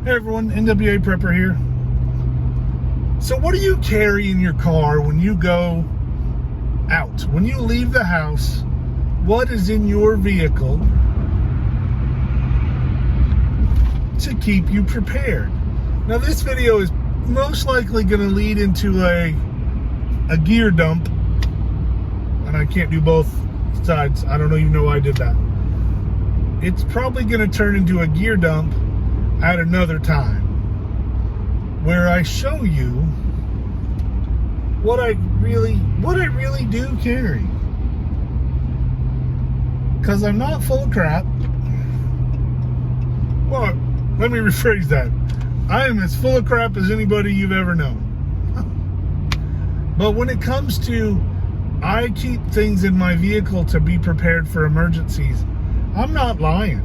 Hey everyone, NWA Prepper here. So what do you carry in your car when you go out? When you leave the house, what is in your vehicle to keep you prepared? Now this video is most likely going to lead into a gear dump, and I can't do both sides. I don't even know why I did that. It's probably going to turn into a gear dump at another time, where I show you what I really do carry. Because I'm not full of crap. Well, let me rephrase that. I am as full of crap as anybody you've ever known. But when it comes to, I keep things in my vehicle to be prepared for emergencies, I'm not lying.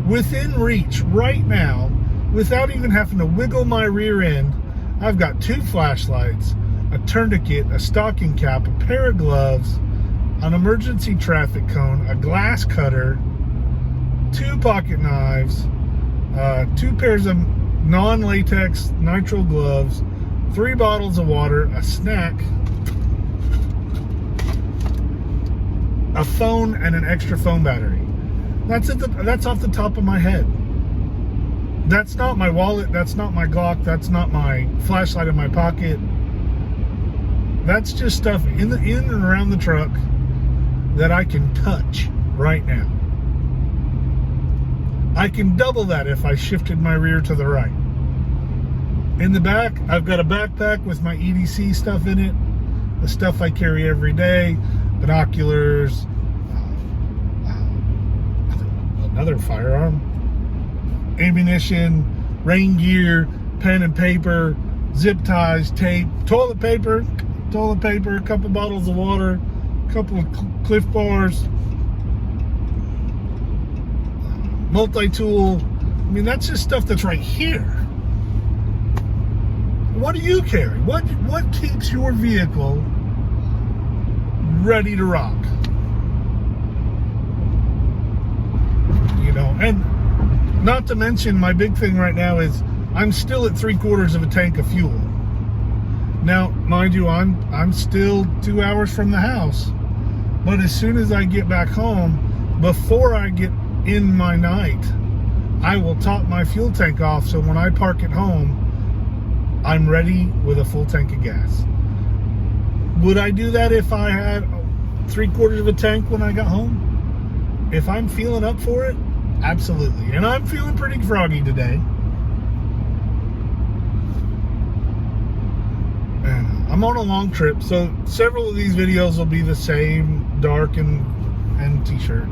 Within reach right now, without even having to wiggle my rear end, I've got 2 flashlights, a tourniquet, a stocking cap, a pair of gloves, an emergency traffic cone, a glass cutter, 2 pocket knives, 2 pairs of non-latex nitrile gloves, 3 bottles of water, a snack, a phone, and an extra phone battery. That's off the top of my head. That's not my wallet. That's not my Glock. That's not my flashlight in my pocket. That's just stuff in and around the truck that I can touch right now. I can double that if I shifted my rear to the right. In the back, I've got a backpack with my EDC stuff in it, the stuff I carry every day, binoculars, another firearm, ammunition, rain gear, pen and paper, zip ties, tape, toilet paper, a couple bottles of water, a couple of Cliff Bars, multi-tool. I mean, that's just stuff that's right here. What do you carry? What keeps your vehicle ready to rock? You know, and not to mention, my big thing right now is I'm still at 3/4 of a tank of fuel. Now, mind you, I'm still 2 hours from the house, but as soon as I get back home, before I get in my night, I will top my fuel tank off, so when I park at home, I'm ready with a full tank of gas. Would I do that if I had 3/4 of a tank when I got home? If I'm feeling up for it, absolutely. And I'm feeling pretty froggy today. And I'm on a long trip, so several of these videos will be the same, dark and t-shirt.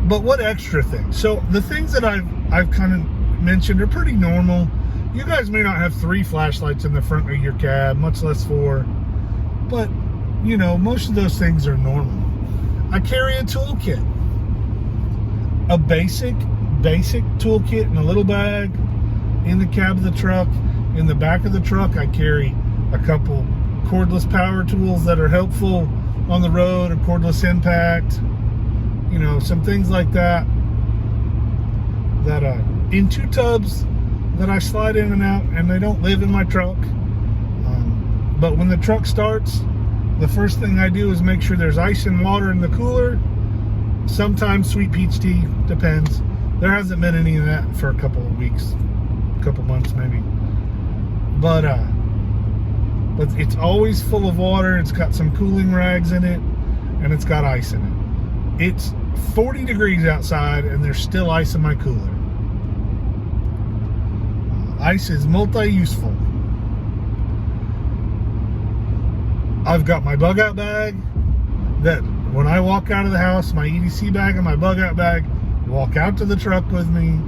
But what extra things? So the things that I've kind of mentioned are pretty normal. You guys may not have 3 flashlights in the front of your cab, much less 4. But, you know, most of those things are normal. I carry a toolkit. A basic toolkit in a little bag in the cab of the truck. In the back of the truck, I carry a couple cordless power tools that are helpful on the road, a cordless impact, you know, some things like that. That in 2 tubs that I slide in and out, and they don't live in my truck. But when the truck starts, the first thing I do is make sure there's ice and water in the cooler. Sometimes sweet peach tea, depends. There hasn't been any of that for a couple of weeks, a couple months maybe. But it's always full of water. It's got some cooling rags in it, and it's got ice in it. It's 40 degrees outside, and there's still ice in my cooler. Ice is multi-useful. I've got my bug out bag that when I walk out of the house, my EDC bag and my bug out bag, walk out to the truck with me.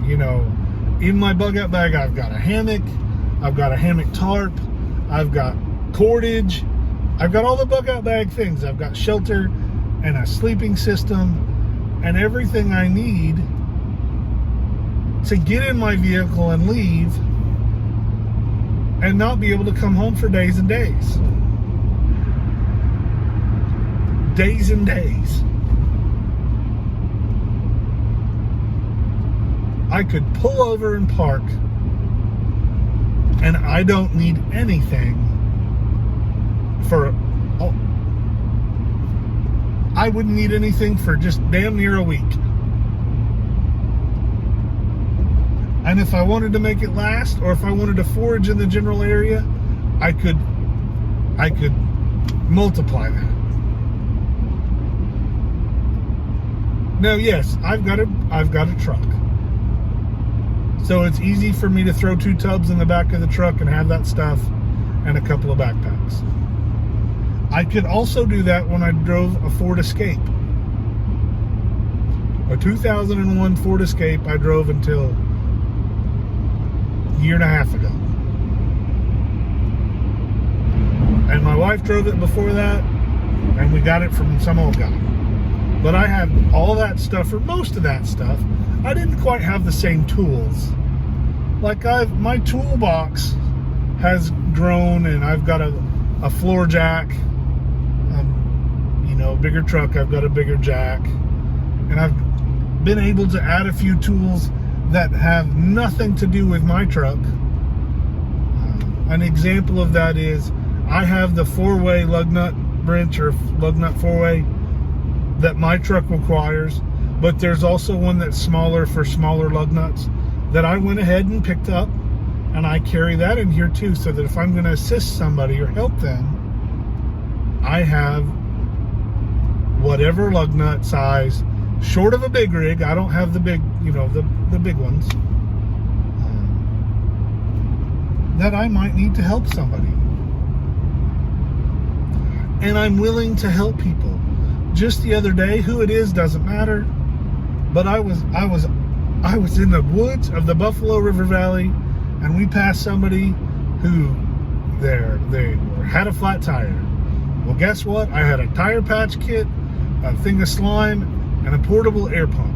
You know, in my bug out bag, I've got a hammock, I've got a hammock tarp, I've got cordage, I've got all the bug out bag things. I've got shelter and a sleeping system and everything I need to get in my vehicle and leave and not be able to come home for days and days. days and days. I could pull over and park, and I don't need anything for, I wouldn't need anything for just damn near a week. And if I wanted to make it last, or if I wanted to forage in the general area, I could multiply that. Now, yes, I've got a truck. So it's easy for me to throw 2 tubs in the back of the truck and have that stuff and a couple of backpacks. I could also do that when I drove a Ford Escape. A 2001 Ford Escape I drove until a year and a half ago. And my wife drove it before that, and we got it from some old guy. But I had all that stuff, or most of that stuff. I didn't quite have the same tools. Like my toolbox has grown, and I've got a floor jack. Bigger truck, I've got a bigger jack. And I've been able to add a few tools that have nothing to do with my truck. An example of that is I have the 4-way lug nut wrench, or lug nut 4-way, that my truck requires, but there's also one that's smaller for smaller lug nuts that I went ahead and picked up, and I carry that in here too, so that if I'm going to assist somebody or help them, I have whatever lug nut size, short of a big rig. I don't have the big, the big ones, that I might need to help somebody. And I'm willing to help people. Just the other day, who it is doesn't matter, but I was in the woods of the Buffalo River Valley, and we passed somebody who they had a flat tire. Well, guess what? I had a tire patch kit, a thing of slime, and a portable air pump.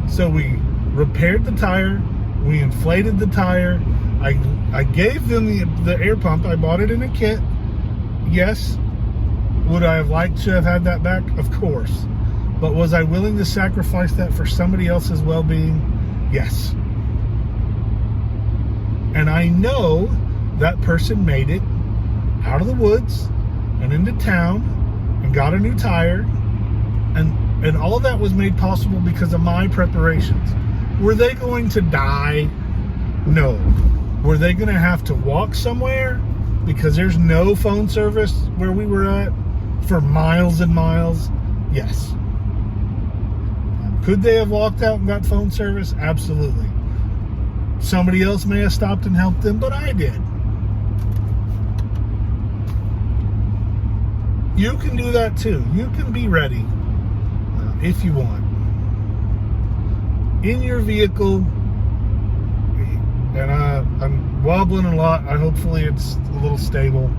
So we repaired the tire, we inflated the tire. I gave them the air pump. I bought it in a kit. Yes. Would I have liked to have had that back? Of course. But was I willing to sacrifice that for somebody else's well-being? Yes. And I know that person made it out of the woods and into town and got a new tire. And all of that was made possible because of my preparations. Were they going to die? No. Were they going to have to walk somewhere because there's no phone service where we were at for miles and miles? Yes. Could they have walked out and got phone service? Absolutely. Somebody else may have stopped and helped them, but I did. You can do that too. You can be ready if you want. In your vehicle, and I'm wobbling a lot. Hopefully it's a little stable.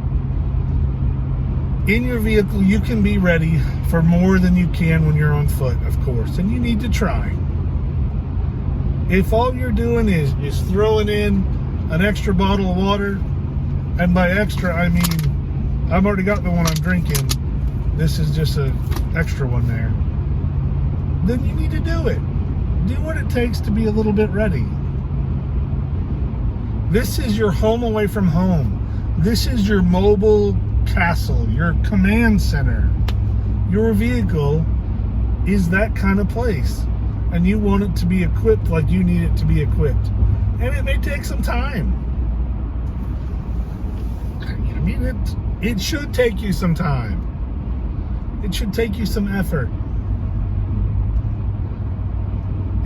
In your vehicle, you can be ready for more than you can when you're on foot, of course, and you need to try. If all you're doing is throwing in an extra bottle of water, and by extra I mean I've already got the one I'm drinking, this is just an extra one there, then you need to do it. Do what it takes to be a little bit ready. This is your home away from home. This is your mobile castle, your command center. Your vehicle is that kind of place, and you want it to be equipped like you need it to be equipped. And it may take some time. I mean, it should take you some time. It should take you some effort.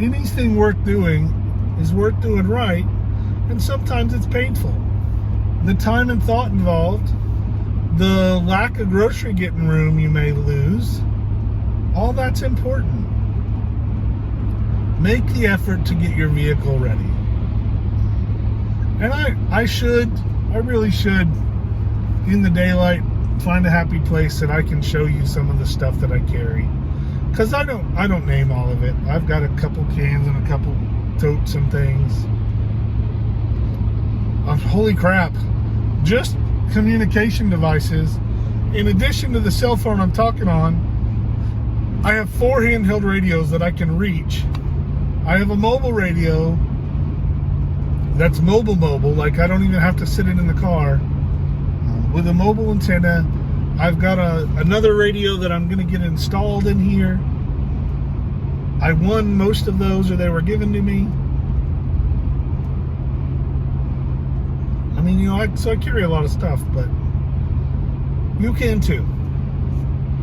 Anything worth doing is worth doing right, and sometimes it's painful. The time and thought involved, the lack of grocery getting room you may lose, all that's important. Make the effort to get your vehicle ready. And I really should, in the daylight, find a happy place that I can show you some of the stuff that I carry. Because I don't name all of it. I've got a couple cans and a couple totes and things. Holy crap. Just communication devices in addition to the cell phone I'm talking on, I have 4 handheld radios that I can reach. I have a mobile radio that's mobile, like I don't even have to sit it in the car, with a mobile antenna. I've got another radio that I'm going to get installed in here. I won most of those, or they were given to me. I mean, so I carry a lot of stuff, but you can too.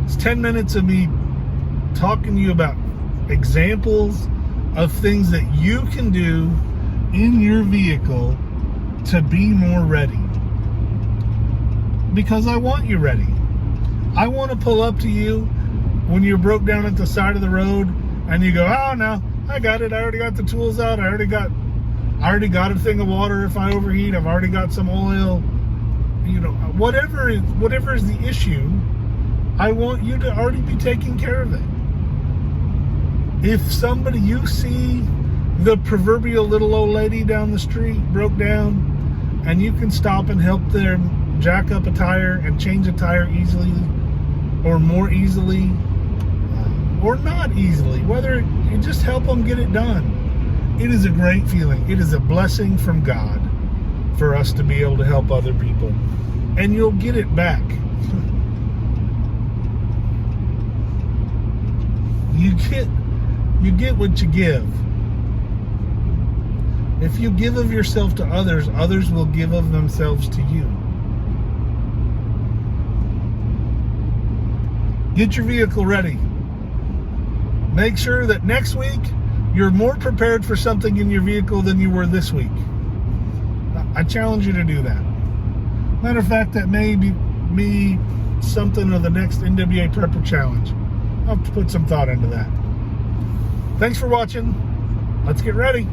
It's 10 minutes of me talking to you about examples of things that you can do in your vehicle to be more ready. Because I want you ready. I want to pull up to you when you're broke down at the side of the road and you go, oh no, I got it. I already got the tools out. I already got a thing of water if I overheat. I've already got some oil. Whatever is the issue, I want you to already be taking care of it. If somebody, you see the proverbial little old lady down the street broke down, and you can stop and help them jack up a tire and change a tire easily, or more easily, or not easily, whether you just help them get it done. It is a great feeling. It is a blessing from God for us to be able to help other people. And you'll get it back. You get what you give. If you give of yourself to others, others will give of themselves to you. Get your vehicle ready. Make sure that next week you're more prepared for something in your vehicle than you were this week. I challenge you to do that. Matter of fact, that may be something of the next NWA Prepper Challenge. I'll have to put some thought into that. Thanks for watching. Let's get ready.